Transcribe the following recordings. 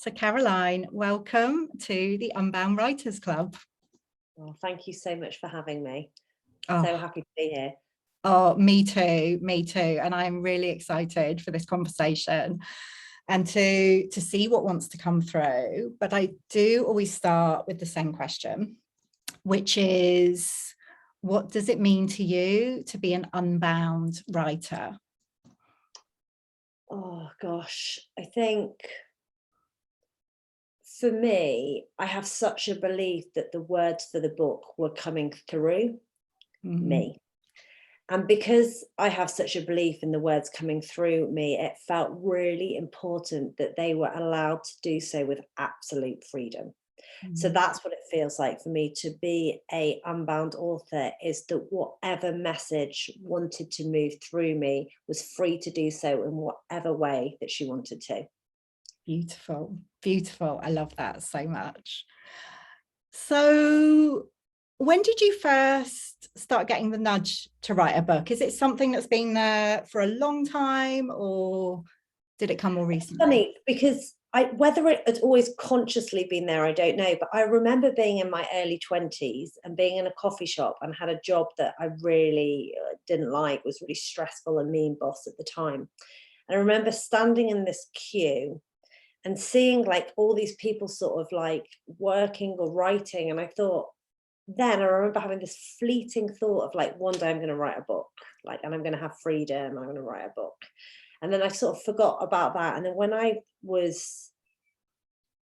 So Caroline, welcome to the Unbound Writers Club. Well, thank you so much for having me. So Oh, happy to be here. oh, me too, me too. And I'm really excited for this conversation and to see what wants to come through. But I do always start with the same question, which is, what does it mean to you to be an unbound writer? Oh gosh, I think for me, I have such a belief that the words for the book were coming through Mm, me. And because I have such a belief in the words coming through me, it felt really important that they were allowed to do so with absolute freedom. So mm. that's what it feels like for me to be a unbound author, is that whatever message wanted to move through me was free to do so in whatever way that she wanted to. Beautiful, beautiful. I love that so much. So, when did you first start getting the nudge to write a book? Is it something that's been there for a long time, or did it come more recently? Funny, because whether it had always consciously been there, I don't know. But I remember being in my early 20s and being in a coffee shop and had a job that I really didn't like, was really stressful and mean boss at the time. And I remember standing in this queue and seeing like all these people sort of like working or writing. And I thought, then I remember having this fleeting thought of like, one day I'm going to write a book, like, and I'm going to have freedom. I'm going to write a book. And then I sort of forgot about that. And then when I was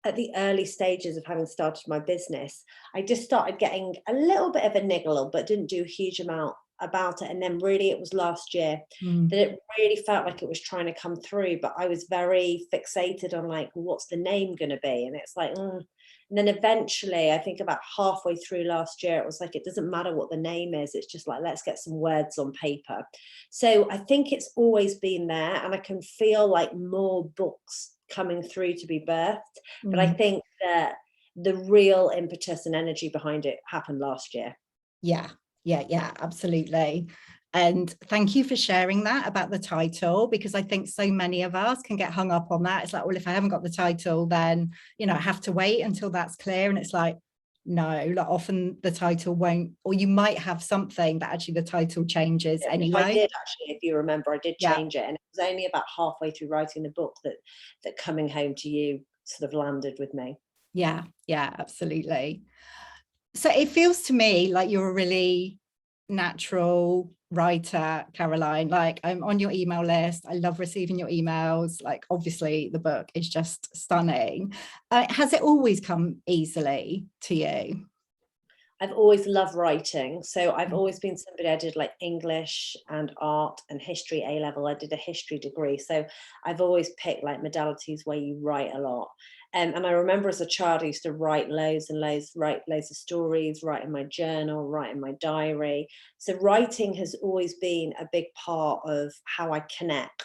at the early stages of having started my business, I just started getting a little bit of a niggle, but didn't do a huge amount about it. And then really it was last year Mm, that it really felt like it was trying to come through, but I was very fixated on like, well, what's the name going to be? And it's like, And then eventually, I think about halfway through last year, it was like, it doesn't matter what the name is. It's just like, let's get some words on paper. So I think it's always been there, and I can feel like more books coming through to be birthed. But I mm. think that the real impetus and energy behind it happened last year. Yeah, yeah, absolutely. And thank you for sharing that about the title, because I think so many of us can get hung up on that. It's like, well, if I haven't got the title, then, I have to wait until that's clear. And it's like, no, like often the title won't, or you might have something that actually the title changes Which I anyway. did actually, if you remember, I did Yeah, change it, and it was only about halfway through writing the book that Coming Home to You sort of landed with me. yeah, absolutely. So it feels to me like you're a really natural writer, Caroline. Like, I'm on your email list. I love receiving your emails. Like, obviously the book is just stunning. Has it always come easily to you? I've always loved writing. So I've always been somebody, I did like English and art and history A level. I did a history degree. So I've always picked like modalities where you write a lot. And I remember as a child, I used to write loads and loads, write loads of stories, write in my journal, write in my diary. So writing has always been a big part of how I connect.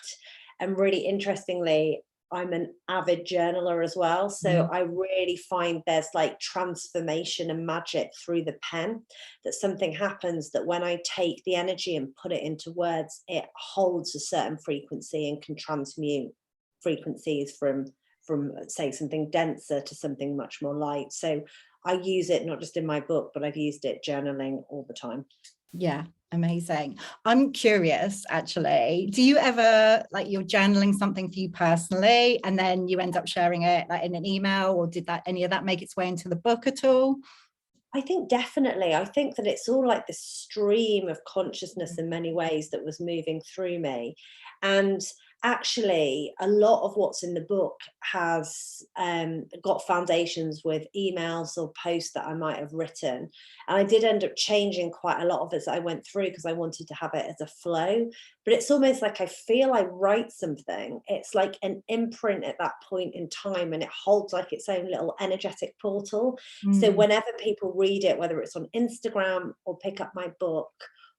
And really interestingly, I'm an avid journaler as well. So Mhm. I really find there's like transformation and magic through the pen, that something happens that when I take the energy and put it into words, it holds a certain frequency and can transmute frequencies from say something denser to something much more light. So I use it not just in my book, but I've used it journaling all the time. Yeah, amazing. I'm curious, actually, do you ever, like, you're journaling something for you personally and then you end up sharing it like in an email, or did that any of that make its way into the book at all? I think definitely. I think that it's all like this stream of consciousness in many ways that was moving through me. And actually, a lot of what's in the book has got foundations with emails or posts that I might have written. And I did end up changing quite a lot of it as I went through, because I wanted to have it as a flow. But it's almost like I feel I write something, it's like an imprint at that point in time, and it holds like its own little energetic portal. So Mm, whenever people read it, whether it's on Instagram or pick up my book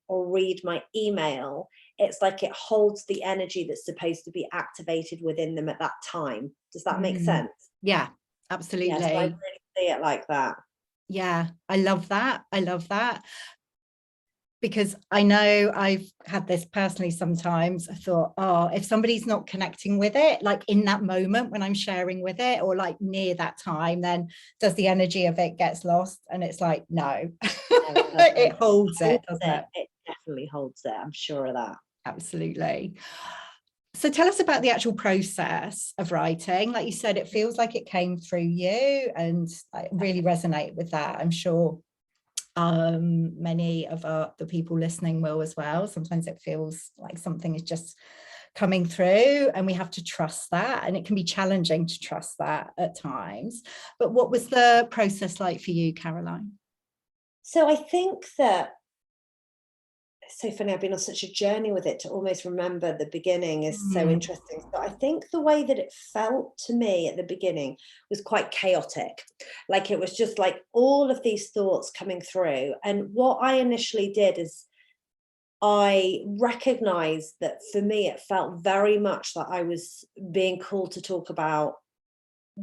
or read my email, it's like it holds the energy that's supposed to be activated within them at that time. Does that make mm. sense? Yeah, Yeah, so I absolutely. really see it like that. Yeah, I love that. I love that. because I know I've had this personally sometimes. I thought, oh, if somebody's not connecting with it, like in that moment when I'm sharing with it, or like near that time, then does the energy of it gets lost? And it's like, no, No, it it doesn't. holds it, doesn't it? It definitely holds it. I'm sure of that. Absolutely. So tell us about the actual process of writing. Like you said, it feels like it came through you, and I really resonate with that. I'm sure many of the people listening will as well. Sometimes it feels like something is just coming through and we have to trust that, and it can be challenging to trust that at times. But what was the process like for you, Caroline? So I think that it's so funny, I've been on such a journey with it to almost remember the beginning is so Mm, interesting. So I think the way that it felt to me at the beginning was quite chaotic. Like it was just like all of these thoughts coming through. And what I initially did is I recognized that for me, it felt very much that I was being called to talk about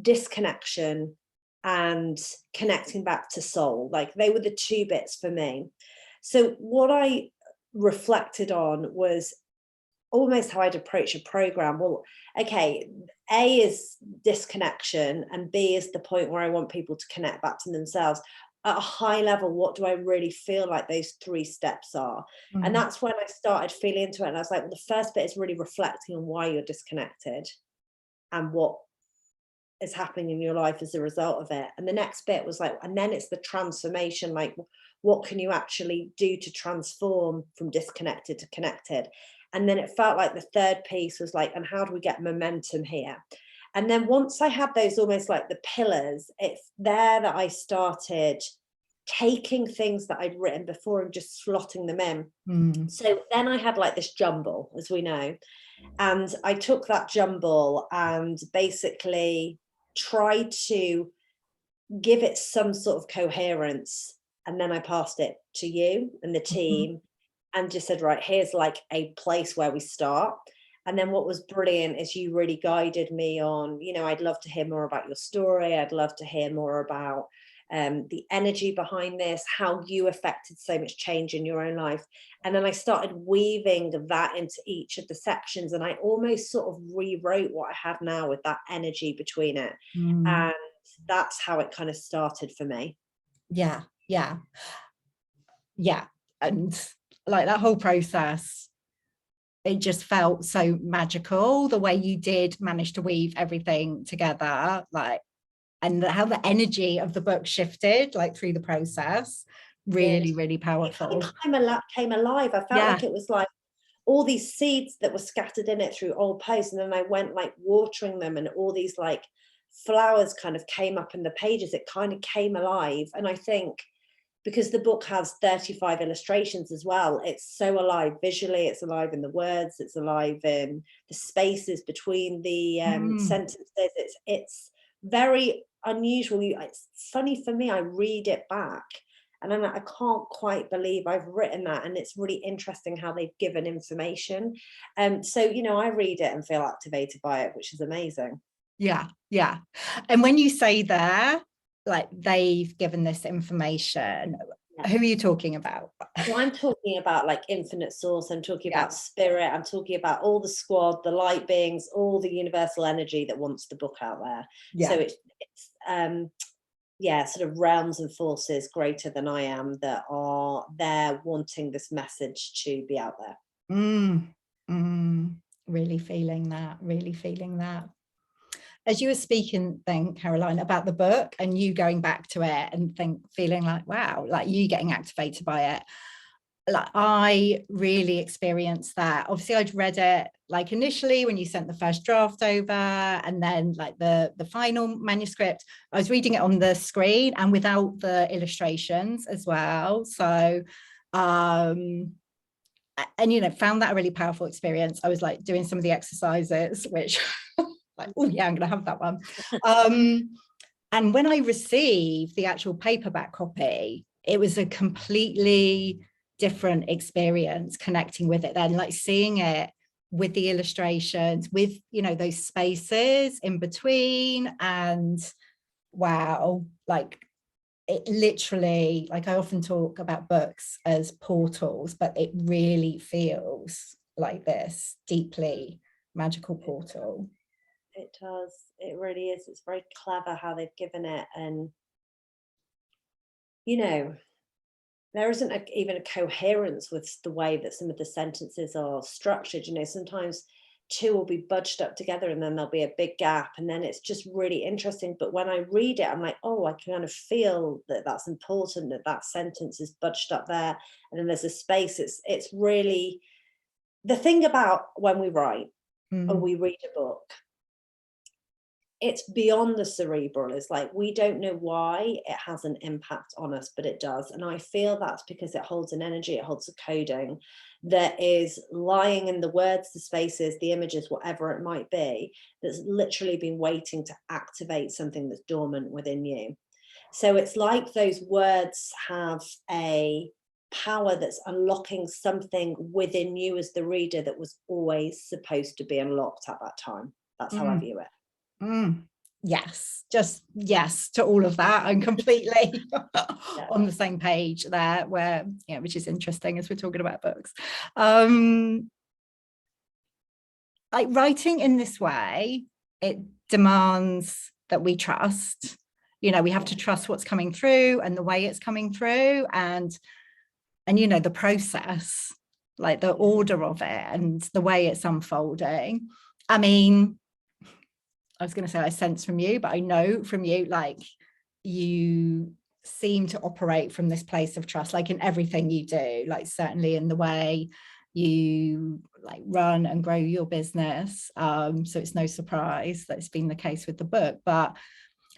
disconnection and connecting back to soul. Like they were the two bits for me. So what I reflected on was almost how I'd approach a program. Well, okay, A is disconnection, and B is the point where I want people to connect back to themselves. At a high level, what do I really feel like those three steps are? And mm, that's when I started feeling into it. And I was like, well, the first bit is really reflecting on why you're disconnected and what is happening in your life as a result of it. And the next bit was like, and then it's the transformation, like what can you actually do to transform from disconnected to connected? And then it felt like the third piece was like, and how do we get momentum here? And then once I had those almost like the pillars, it's there that I started taking things that I'd written before and just slotting them in. mm, So then I had like this jumble, as we know, and I took that jumble and basically tried to give it some sort of coherence. And then I passed it to you and the mhm, team and just said, right, here's like a place where we start. And then what was brilliant is you really guided me on, I'd love to hear more about your story. I'd love to hear more about the energy behind this, how you affected so much change in your own life. And then I started weaving that into each of the sections. And I almost sort of rewrote what I have now with that energy between it. mm. And that's how it kind of started for me. Yeah, yeah, yeah. And like that whole process, it just felt so magical the way you did manage to weave everything together, like, and how the energy of the book shifted like through the process. Did. Really, really It kind powerful. of came alive. I felt Yeah. like it was like all these seeds that were scattered in it through old posts, and then I went like watering them, and all these like flowers kind of came up in the pages. It kind of came alive. And I think because the book has 35 illustrations as well, it's so alive visually, it's alive in the words, it's alive in the spaces between the Mm. sentences. It's very unusual. It's funny for me, I read it back and I'm like, I can't quite believe I've written that. And it's really interesting how they've given information. So, I read it and feel activated by it, which is amazing. Yeah, yeah. And when you say there, like they've given this information, Yeah. who are you talking about? So I'm talking about like infinite source, I'm talking Yeah, about spirit, I'm talking about all the squad, the light beings, all the universal energy that wants the book out there. So yeah. it's yeah, sort of realms and forces greater than I am that are there wanting this message to be out there. Mm, mm. Really feeling that, really feeling that. As you were speaking then, Caroline, about the book and you going back to it and feeling like, wow, like you getting activated by it. Like I really experienced that. Obviously, I'd read it like initially when you sent the first draft over, and then like the final manuscript, I was reading it on the screen and without the illustrations as well. So and found that a really powerful experience. I was like doing some of the exercises, which like, oh yeah, I'm gonna have that one. And when I received the actual paperback copy, it was a completely different experience connecting with it then, like seeing it with the illustrations, with those spaces in between, and wow, like it literally, like I often talk about books as portals, but it really feels like this deeply magical portal. It does. It really is. It's very clever how they've given it. And, you know, there isn't even a coherence with the way that some of the sentences are structured. You know, sometimes two will be budged up together and then there'll be a big gap, and then it's just really interesting. But when I read it, I'm like, oh, I kind of feel that that's important, that that sentence is budged up there, and then there's a space. It's really the thing about when we write or we read a book, it's beyond the cerebral. It's like we don't know why it has an impact on us, but it does. And I feel that's because it holds an energy, it holds a coding that is lying in the words, the spaces, the images, whatever it might be, that's literally been waiting to activate something that's dormant within you. So it's like those words have a power that's unlocking something within you as the reader that was always supposed to be unlocked at that time. That's how I view it. Yes, just yes to all of that. I'm completely Yeah. on the same page there, where, yeah, which is interesting as we're talking about books. Like writing in this way, it demands that we trust. You know, we have to trust what's coming through and the way it's coming through, and you know, the process, like the order of it and the way it's unfolding. I mean, I was going to say I sense from you, but I know from you, like you seem to operate from this place of trust, like in everything you do, like certainly in the way you like run and grow your business. So it's no surprise that it's been the case with the book. But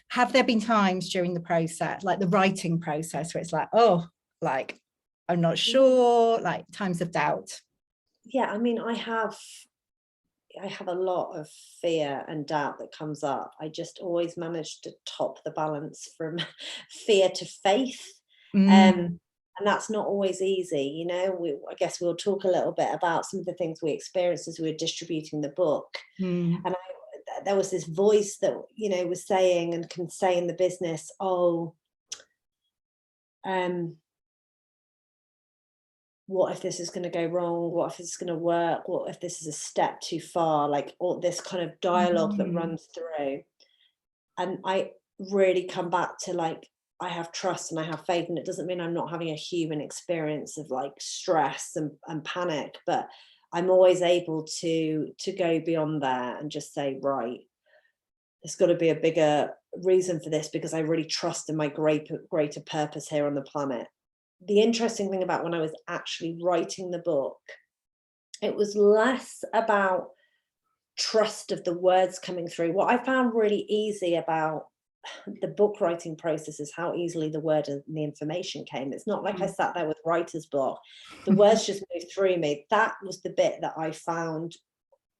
have there been times during the process, like the writing process, where it's like, oh, like I'm not sure, like times of doubt? Yeah, I mean, I have a lot of fear and doubt that comes up. I just always manage to top the balance from fear to faith. And that's not always easy. You know, I guess we'll talk a little bit about some of the things we experienced as we were distributing the book. And there was this voice that, you know, was saying and can say in the business, oh, what if this is going to go wrong? What if it's going to work? What if this is a step too far? Like all this kind of dialogue that runs through. And I really come back to like, I have trust and I have faith. And it doesn't mean I'm not having a human experience of like stress and panic, but I'm always able to go beyond there and just say, right, there's got to be a bigger reason for this, because I really trust in my greater purpose here on the planet. The interesting thing about when I was actually writing the book, it was less about trust of the words coming through. What I found really easy about the book writing process is how easily the word and the information came. It's not like I sat there with writer's block. The words just moved through me. That was the bit that I found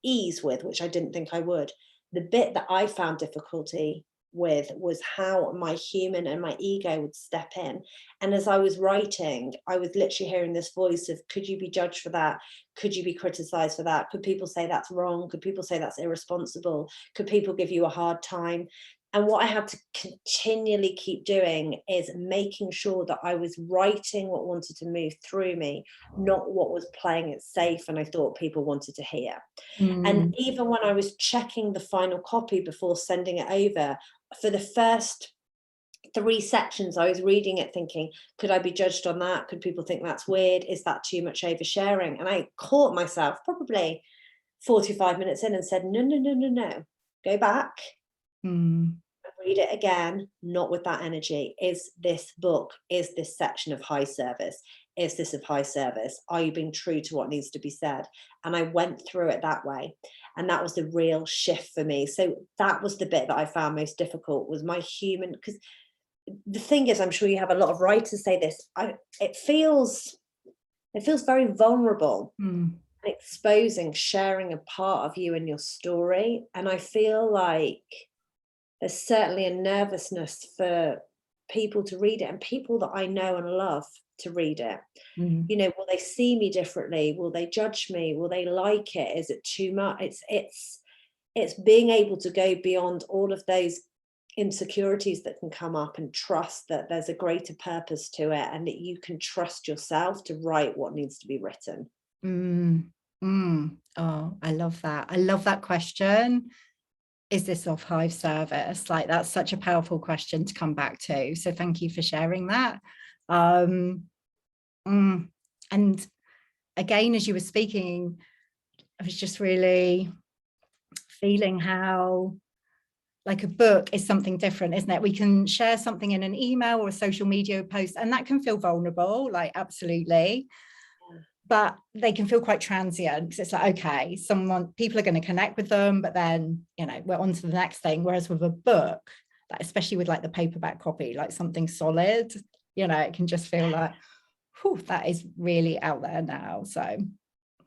ease with, which I didn't think I would. The bit that I found difficulty with was how my human and my ego would step in. And as I was writing, I was literally hearing this voice of, could you be judged for that? Could you be criticized for that? Could people say that's wrong? Could people say that's irresponsible? Could people give you a hard time? And what I had to continually keep doing is making sure that I was writing what wanted to move through me, not what was playing it safe and I thought people wanted to hear. And even when I was checking the final copy before sending it over, for the first 3 sections, I was reading it thinking, could I be judged on that? Could people think that's weird? Is that too much oversharing? And I caught myself probably 45 minutes in and said, no, go back. Read it again, not with that energy. Is this book, is this section of high service? Is this of high service? Are you being true to what needs to be said? And I went through it that way. And that was the real shift for me. So that was the bit that I found most difficult, was my human, because the thing is, I'm sure you have a lot of writers say this, it feels very vulnerable, exposing, sharing a part of you and your story. And I feel like there's certainly a nervousness for people to read it, and people that I know and love to read it. You know, will they see me differently? Will they judge me? Will they like it? Is it too much? It's being able to go beyond all of those insecurities that can come up, and trust that there's a greater purpose to it, and that you can trust yourself to write what needs to be written. Mm, oh, I love that. I love that question. Is this of high service? Like, that's such a powerful question to come back to. So thank you for sharing that. Um, and again, as you were speaking, I was just really feeling how, like, a book is something different, isn't it? We can share something in an email or a social media post, and that can feel vulnerable, like, absolutely. But they can feel quite transient, because it's like, okay, people are going to connect with them, but then, we're on to the next thing. Whereas with a book, like, especially with like the paperback copy, like something solid, it can just feel like, whew, that is really out there now. So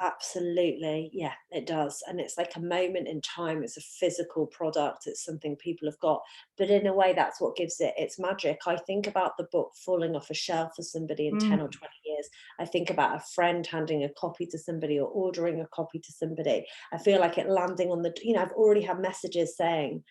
Absolutely. Yeah, it does. And it's like a moment in time. It's a physical product. It's something people have got. But in a way, that's what gives it its magic. I think about the book falling off a shelf for somebody in 10 or 20 years. I think about a friend handing a copy to somebody, or ordering a copy to somebody. I feel like it landing on the, I've already had messages saying,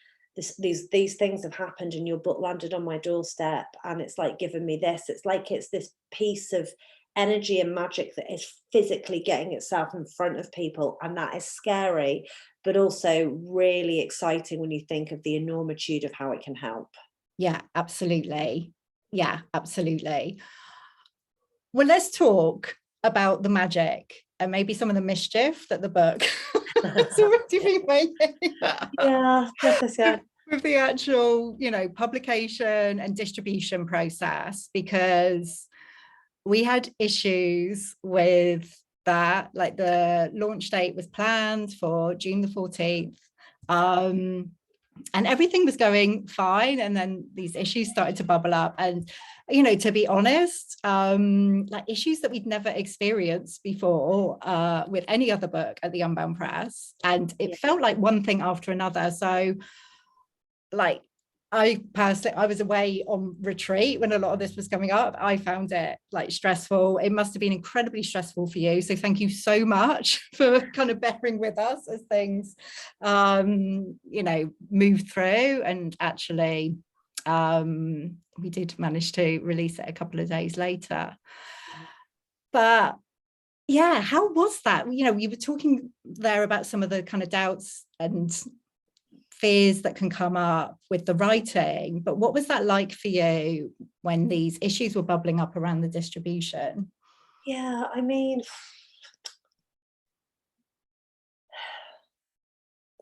these things have happened and your book landed on my doorstep, and it's like given me this. It's like it's this piece of energy and magic that is physically getting itself in front of people, and that is scary, but also really exciting when you think of the enormitude of how it can help. yeah, absolutely. Yeah, absolutely. Well, let's talk about the magic and maybe some of the mischief that the book has already been making. Yeah, yeah. With the actual, publication and distribution process, because we had issues with that. Like, the launch date was planned for June the 14th. And everything was going fine, and then these issues started to bubble up, and to be honest, like, issues that we'd never experienced before with any other book at the Unbound Press, and it felt like one thing after another. So, like, I was away on retreat when a lot of this was coming up. I found it, like, stressful. It must have been incredibly stressful for you. So thank you so much for kind of bearing with us as things, move through. And actually, we did manage to release it a couple of days later. But yeah, how was that? You were talking there about some of the kind of doubts and fears that can come up with the writing, but what was that like for you when these issues were bubbling up around the distribution? Yeah, I mean,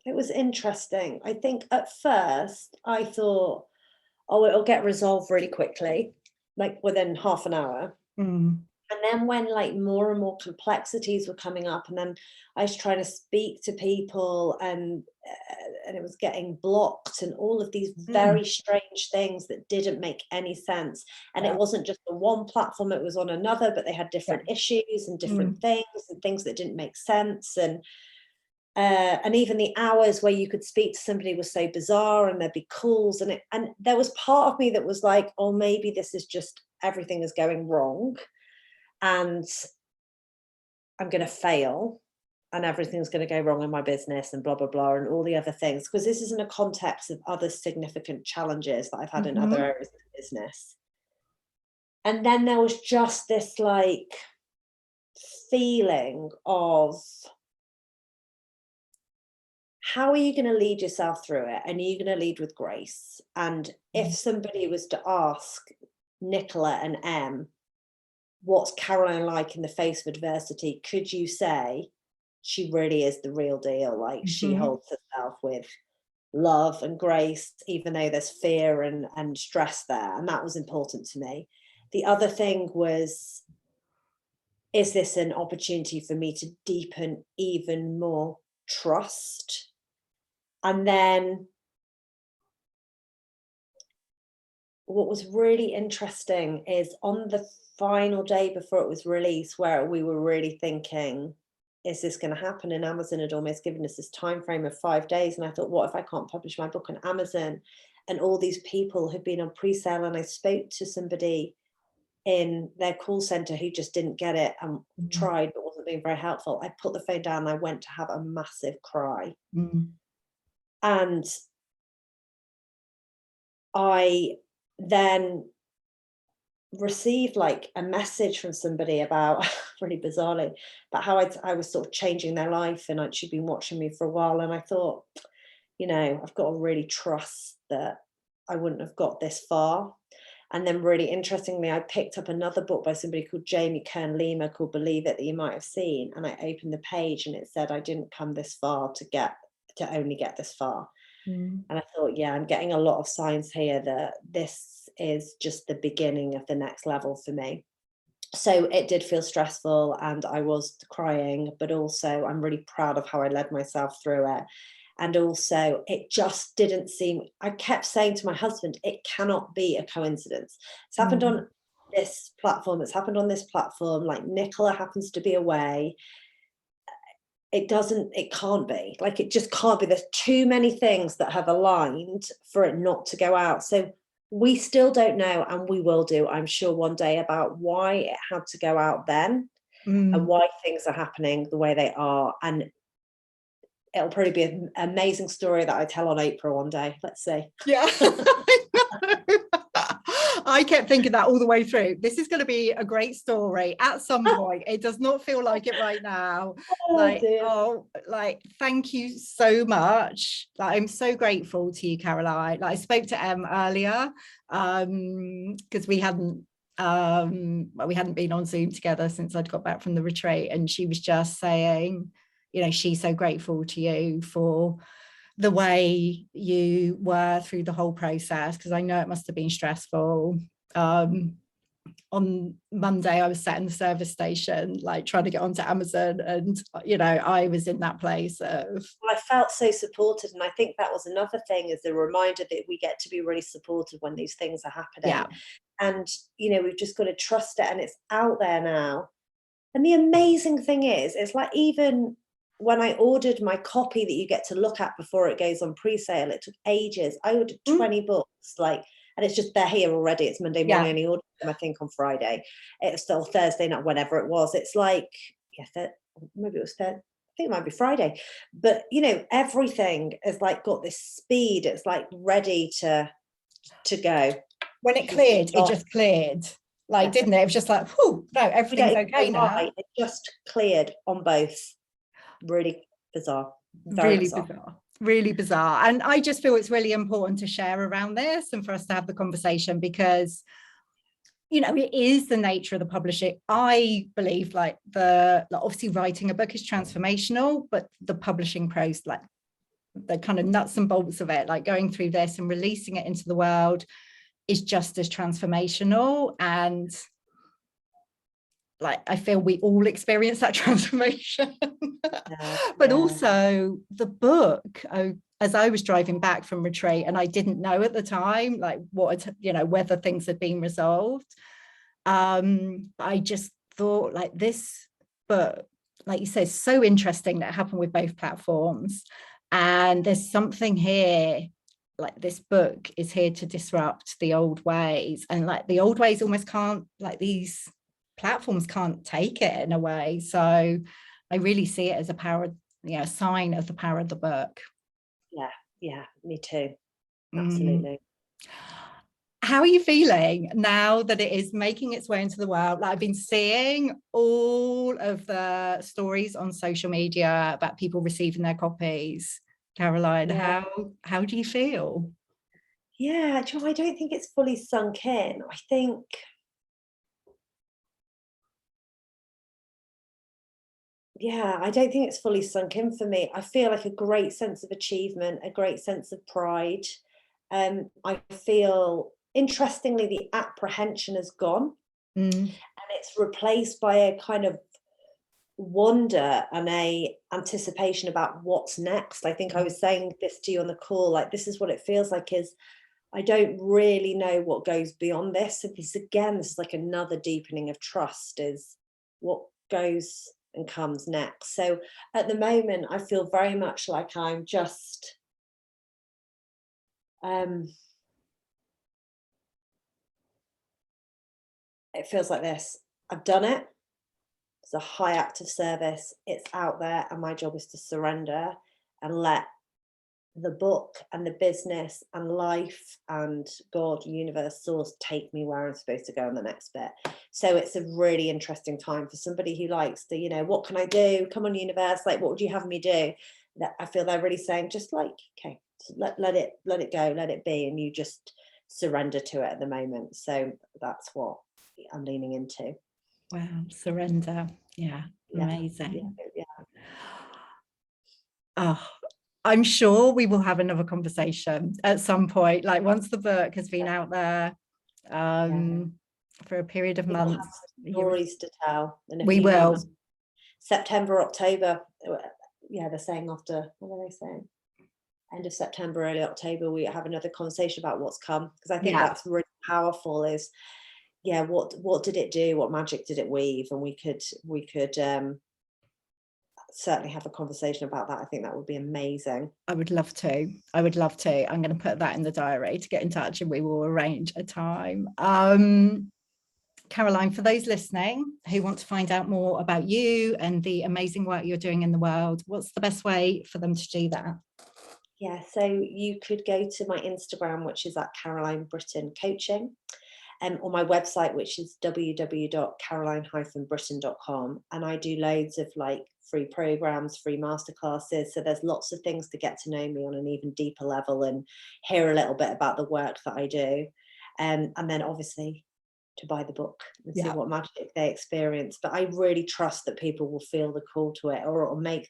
it was interesting. I think at first I thought, oh, it'll get resolved really quickly, like within half an hour. And then when, like, more and more complexities were coming up, and then I was trying to speak to people, and it was getting blocked, and all of these very strange things that didn't make any sense. And it Yeah, wasn't just on one platform, it was on another, but they had yeah. different issues and different things, and things that didn't make sense. And even the hours where you could speak to somebody was so bizarre, and there'd be calls, and there was part of me that was like, oh, maybe this is just everything is going wrong, and I'm going to fail, and everything's going to go wrong in my business, and blah, blah, blah, and all the other things. Because this is in a context of other significant challenges that I've had in other areas of the business. And then there was just this, like, feeling of, how are you going to lead yourself through it? And are you going to lead with grace? And if somebody was to ask Nicola and Em, what's Caroline like in the face of adversity, could you say she really is the real deal? Like, she holds herself with love and grace, even though there's fear and stress there. And that was important to me. The other thing was, is this an opportunity for me to deepen even more trust? And then what was really interesting is, on the final day before it was released, where we were really thinking, is this going to happen? And Amazon had almost given us this time frame of 5 days. And I thought, what if I can't publish my book on Amazon? And all these people had been on pre-sale, and I spoke to somebody in their call center who just didn't get it, and tried but wasn't being very helpful. I put the phone down and I went to have a massive cry. And I then received like a message from somebody about really bizarrely about how I was sort of changing their life, and she'd been watching me for a while, and I thought, I've got to really trust that I wouldn't have got this far. And then really interestingly, I picked up another book by somebody called Jamie Kern-Lima called Believe It, that you might have seen, and I opened the page and it said I didn't come this far to only get this far. And I thought, yeah, I'm getting a lot of signs here that this is just the beginning of the next level for me. So it did feel stressful and I was crying, but also I'm really proud of how I led myself through it. And also, it just didn't seem, I kept saying to my husband, it cannot be a coincidence. It's happened on this platform, it's happened on this platform, like Nicola happens to be away. It can't be, like, it just can't be. There's too many things that have aligned for it not to go out. So we still don't know, and we will do, I'm sure, one day, about why it had to go out then and why things are happening the way they are. And it'll probably be an amazing story that I tell on April one day. Let's see. Yeah. I kept thinking that all the way through. This is going to be a great story at some point. It does not feel like it right now. Thank you so much. Like, I'm so grateful to you, Caroline. Like, I spoke to Em earlier because we hadn't been on Zoom together since I'd got back from the retreat, and she was just saying, she's so grateful to you for the way you were through the whole process, because I know it must have been stressful. On Monday, I was sat in the service station, like, trying to get onto Amazon, and I was in that place of, I felt so supported, and I think that was another thing, is a reminder that we get to be really supported when these things are happening. And we've just got to trust it, and it's out there now. And the amazing thing is, it's like, even when I ordered my copy that you get to look at before it goes on pre-sale, it took ages. I ordered 20 books, and it's just, they're here already. It's Monday morning. I only ordered them, I think, on Friday. It's still Thursday, not whenever it was. It's like, maybe it was Thursday. I think it might be Friday. But, everything is like got this speed. It's like ready to go. When it cleared, it just cleared. Like, didn't it? It was just like, whew, no, everything's okay now. Right. It just cleared on both. Really bizarre. Really bizarre. And I just feel it's really important to share around this and for us to have the conversation, because it is the nature of the publishing. I believe, obviously writing a book is transformational, but the publishing process, like the kind of nuts and bolts of it, like going through this and releasing it into the world, is just as transformational. And I feel we all experience that transformation. But also the book, as I was driving back from retreat, and I didn't know at the time, whether things had been resolved. I just thought, this book, like you said, so interesting that it happened with both platforms. And there's something here, this book is here to disrupt the old ways, and the old ways almost can't, these platforms can't take it in a way. So I really see it as a sign of the power of the book. Yeah, me too. Absolutely. How are you feeling now that it is making its way into the world? I've been seeing all of the stories on social media about people receiving their copies. Caroline, how do you feel? I don't think it's fully sunk in. I think I don't think it's fully sunk in for me. I feel like a great sense of achievement, a great sense of pride. I feel, interestingly, the apprehension has gone, and it's replaced by a kind of wonder and a anticipation about what's next. I think I was saying this to you on the call, this is what it feels like, is I don't really know what goes beyond this. So this is like another deepening of trust, is what goes and comes next. So at the moment, I feel very much like I'm just it feels like this. I've done it. It's a high act of service. It's out there, and my job is to surrender and let the book and the business and life and God, universe, source take me where I'm supposed to go in the next bit. So it's a really interesting time for somebody who likes to, you know, what can I do? Come on, universe, like, what would you have me do? That I feel they're really saying, just like, okay, let it go, let it be, and you just surrender to it at the moment. So that's what I'm leaning into. Wow, surrender. Yeah, amazing. Yeah. Oh, I'm sure we will have another conversation at some point, like once the book has been out there for a period of We'll have months. some stories to tell in a We few will. months. September, October. Yeah, they're saying after, what are they saying? End of September, early October, we have another conversation about what's come, because I think that's really powerful. Is what did it do? What magic did it weave? And we could certainly have a conversation about that. I think that would be amazing. I would love to. I would love to. I'm going to put that in the diary to get in touch, and we will arrange a time. Caroline, for those listening who want to find out more about you and the amazing work you're doing in the world, what's the best way for them to do that? Yeah, so you could go to my Instagram, which is at Caroline Britton Coaching, or my website, which is www.caroline-britton.com. And I do loads of like free programs, free masterclasses. So there's lots of things to get to know me on an even deeper level and hear a little bit about the work that I do. And then obviously to buy the book and see what magic they experience. But I really trust that people will feel the call to it, or it'll make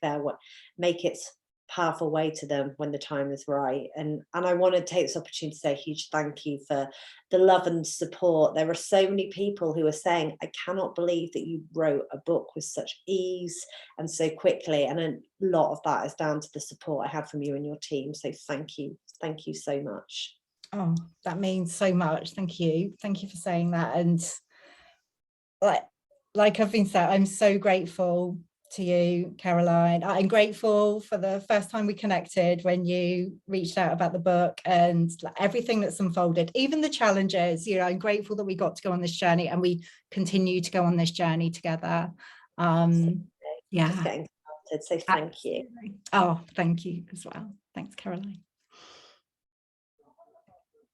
its powerful way to them when the time is right. And I want to take this opportunity to say a huge thank you for the love and support. There are so many people who are saying, I cannot believe that you wrote a book with such ease and so quickly. And a lot of that is down to the support I had from you and your team. So thank you so much. Oh, that means so much. Thank you for saying that. And like I've been saying, I'm so grateful to you, Caroline. I'm grateful for the first time we connected, when you reached out about the book and everything that's unfolded, even the challenges. You know, I'm grateful that we got to go on this journey, and we continue to go on this journey together. Just getting started. So thank you. Oh, thank you as well. Thanks, Caroline.